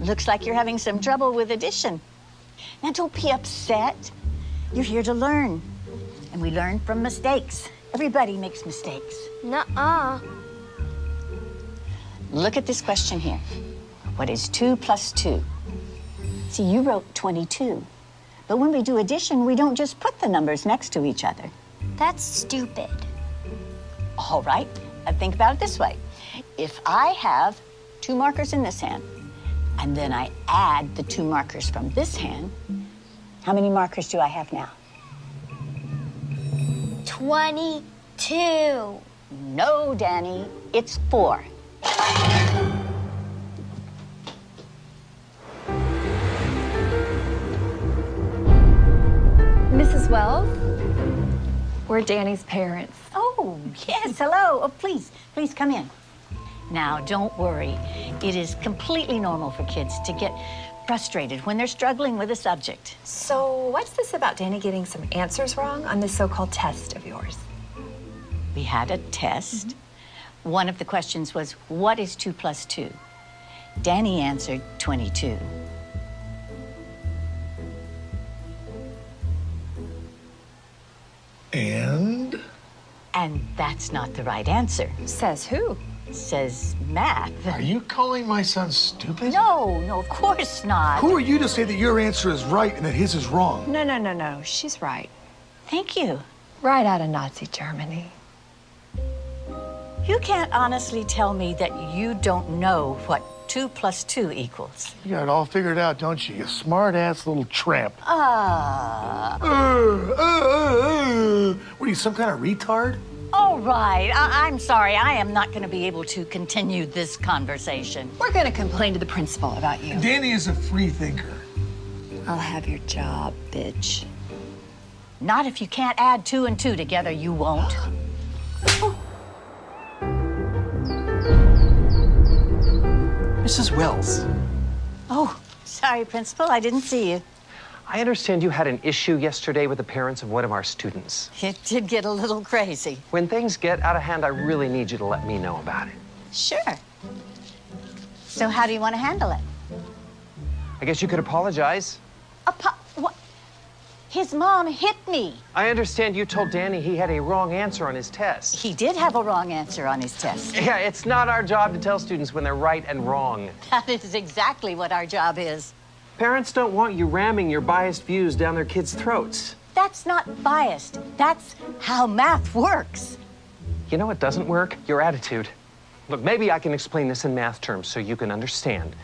Looks like you're having some trouble with addition. Now, don't be upset. You're here to learn. And we learn from mistakes. Everybody makes mistakes. Nuh-uh. Look at this question here. What is 2 plus 2? See, you wrote 22. But when we do addition, we don't just put the numbers next to each other. That's stupid. All right, think about it this way. If I have 2 markers in this hand, and then I add the 2 markers from this hand, how many markers do I have now? 22. No, Danny, it's 4. Mrs. Wells, we're Danny's parents. Oh, yes, hello. Oh, please come in. Now, don't worry. It is completely normal for kids to get frustrated when they're struggling with a subject. So what's this about Danny getting some answers wrong on this so-called test of yours? We had a test. One of the questions was, what is 2 plus 2? Danny answered 22. And? And that's not the right answer. Says who? Says math. Are you calling my son stupid? No, of course not. Who are you to say that your answer is right and that his is wrong? No. She's right. Thank you. Right out of Nazi Germany. You can't honestly tell me that you don't know what 2 plus 2 equals. You got it all figured out, don't you? You smart-ass little tramp. What are you, some kind of retard? All right, I'm sorry. I am not going to be able to continue this conversation. We're gonna complain to the principal about you. Danny is a free thinker. I'll have your job, bitch. Not if you can't add 2 and 2 together, you won't. Mrs. Wells, Oh, sorry, Principal. I didn't see you. I understand you had an issue yesterday with the parents of one of our students. It did get a little crazy. When things get out of hand, I really need you to let me know about it. Sure. So how do you want to handle it? I guess you could apologize. What? His mom hit me. I understand you told Danny he had a wrong answer on his test. He did have a wrong answer on his test. Yeah, it's not our job to tell students when they're right and wrong. That is exactly what our job is. Parents don't want you ramming your biased views down their kids' throats. That's not biased. That's how math works. You know what doesn't work? Your attitude. Look, maybe I can explain this in math terms so you can understand.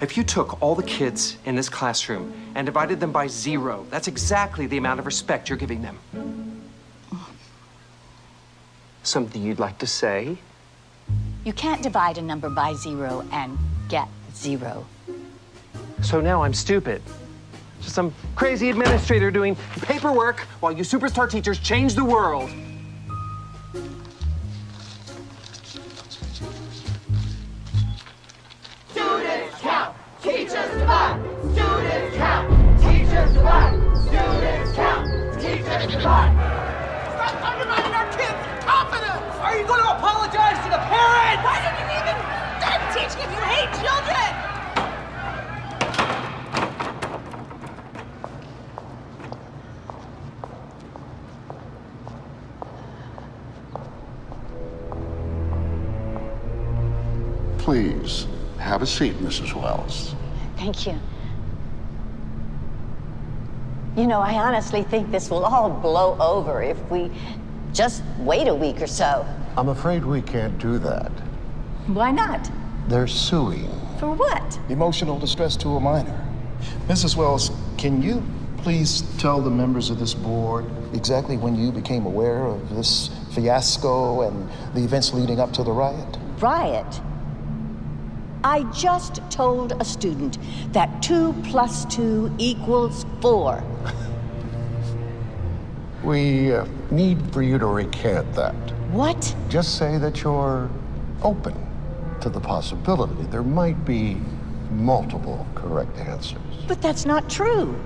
If you took all the kids in this classroom and divided them by 0, that's exactly the amount of respect you're giving them. Something you'd like to say? You can't divide a number by 0 and get 0. So now I'm stupid. Just some crazy administrator doing paperwork while you superstar teachers change the world. Students count, teachers divide. Students count, teachers divide. Students count, teachers divide. Stop undermining our kids' confidence! Are you going to apologize to the parents? Why did you even start teaching if you hate children? Please, have a seat, Mrs. Wells. Thank you. You know, I honestly think this will all blow over if we just wait a week or so. I'm afraid we can't do that. Why not? They're suing. For what? Emotional distress to a minor. Mrs. Wells, can you please tell the members of this board exactly when you became aware of this fiasco and the events leading up to the riot? Riot? I just told a student that 2 plus 2 equals 4. We need for you to recant that. What? Just say that you're open to the possibility there might be multiple correct answers. But that's not true.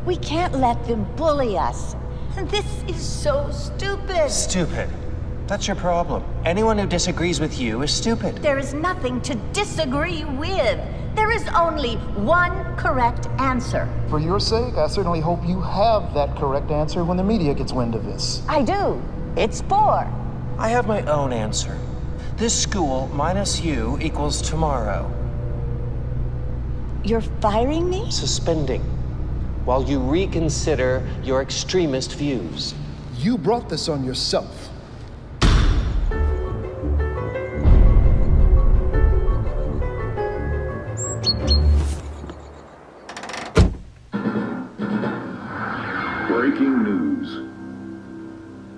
We can't let them bully us. This is so stupid. Stupid. That's your problem. Anyone who disagrees with you is stupid. There is nothing to disagree with. There is only one correct answer. For your sake, I certainly hope you have that correct answer when the media gets wind of this. I do. It's 4. I have my own answer. This school minus you equals tomorrow. You're firing me? Suspending. While you reconsider your extremist views. You brought this on yourself. Breaking news.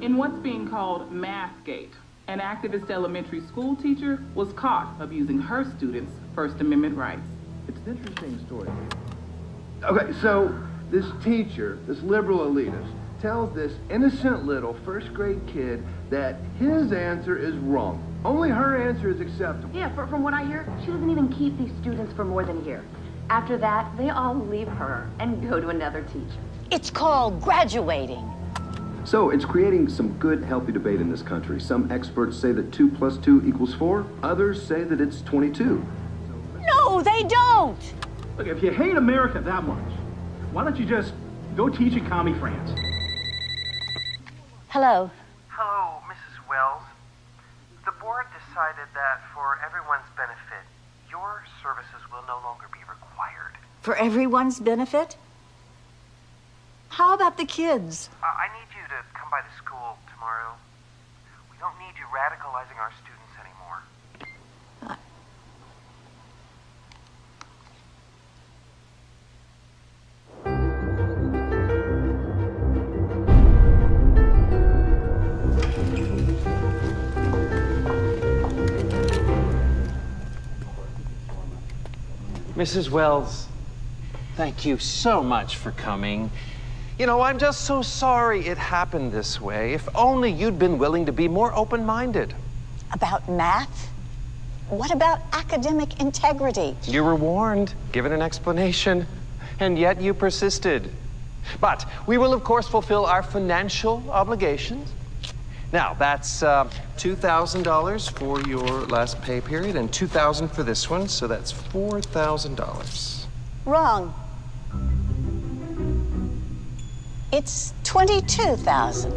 In what's being called Mathgate, an activist elementary school teacher was caught abusing her students' First Amendment rights. It's an interesting story. Okay, so this teacher, this liberal elitist, tells this innocent little first grade kid that his answer is wrong. Only her answer is acceptable. Yeah, from what I hear, she doesn't even keep these students for more than a year. After that, they all leave her and go to another teacher. It's called graduating. So it's creating some good, healthy debate in this country. Some experts say that 2 + 2 = 4. Others say that it's 22. No, they don't. Look, if you hate America that much, why don't you just go teach in commie France? Hello. Hello, Mrs. Wells. The board decided that for everyone's benefit, your services will no longer be required. For everyone's benefit? How about the kids? I need you to come by the school tomorrow. We don't need you radicalizing our students anymore. Mrs. Wells, thank you so much for coming. You know, I'm just so sorry it happened this way. If only you'd been willing to be more open-minded. About math? What about academic integrity? You were warned, given an explanation, and yet you persisted. But we will, of course, fulfill our financial obligations. Now, that's $2,000 for your last pay period and $2,000 for this one, so that's $4,000. Wrong. It's 22,000.